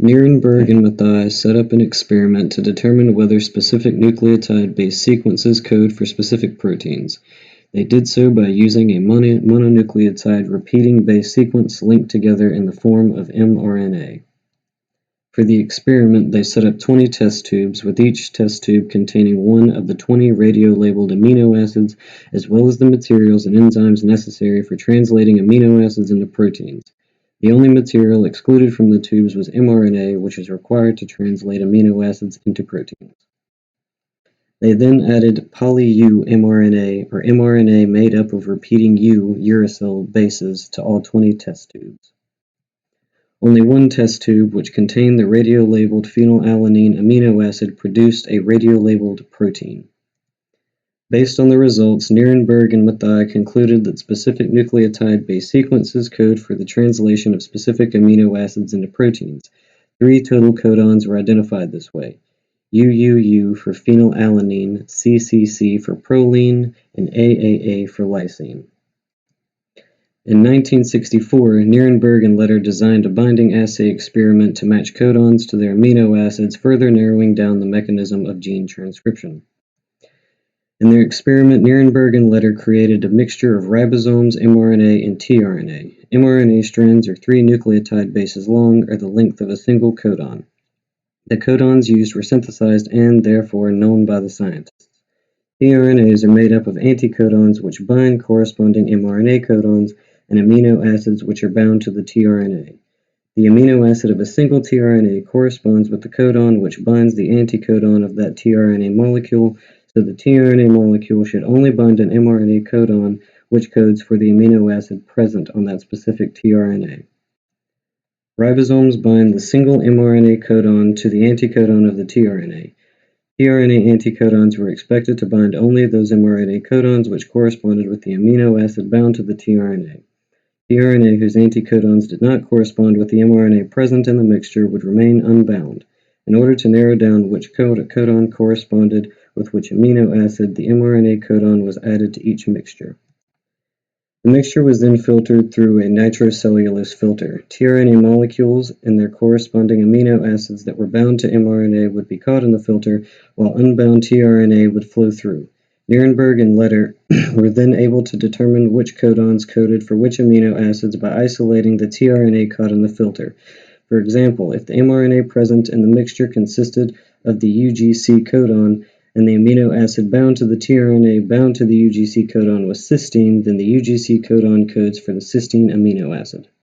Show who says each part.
Speaker 1: Nirenberg and Matthaei set up an experiment to determine whether specific nucleotide-based sequences code for specific proteins. They did so by using a mononucleotide repeating base sequence linked together in the form of mRNA. For the experiment, they set up 20 test tubes, with each test tube containing one of the 20 radiolabeled amino acids, as well as the materials and enzymes necessary for translating amino acids into proteins. The only material excluded from the tubes was mRNA, which is required to translate amino acids into proteins. They then added poly-U mRNA, or mRNA made up of repeating U uracil bases, to all 20 test tubes. Only one test tube, which contained the radiolabeled phenylalanine amino acid, produced a radiolabeled protein. Based on the results, Nirenberg and Matthaei concluded that specific nucleotide-based sequences code for the translation of specific amino acids into proteins. 3 total codons were identified this way: UUU for phenylalanine, CCC for proline, and AAA for lysine. In 1964, Nirenberg and Letter designed a binding assay experiment to match codons to their amino acids, further narrowing down the mechanism of gene transcription. In their experiment, Nirenberg and Letter created a mixture of ribosomes, mRNA, and tRNA. mRNA strands are 3 nucleotide bases long, or the length of a single codon. The codons used were synthesized and, therefore, known by the scientists. tRNAs are made up of anticodons which bind corresponding mRNA codons, and amino acids which are bound to the tRNA. The amino acid of a single tRNA corresponds with the codon which binds the anticodon of that tRNA molecule, so the tRNA molecule should only bind an mRNA codon which codes for the amino acid present on that specific tRNA. Ribosomes bind the single mRNA codon to the anticodon of the tRNA. tRNA anticodons were expected to bind only those mRNA codons which corresponded with the amino acid bound to the tRNA. tRNA whose anticodons did not correspond with the mRNA present in the mixture would remain unbound. In order to narrow down which codon corresponded with which amino acid, the mRNA codon was added to each mixture. The mixture was then filtered through a nitrocellulose filter. tRNA molecules and their corresponding amino acids that were bound to mRNA would be caught in the filter, while unbound tRNA would flow through. Nirenberg and Letter were then able to determine which codons coded for which amino acids by isolating the tRNA caught in the filter. For example, if the mRNA present in the mixture consisted of the UGC codon, and the amino acid bound to the tRNA bound to the UGC codon was cysteine, then the UGC codon codes for the cysteine amino acid.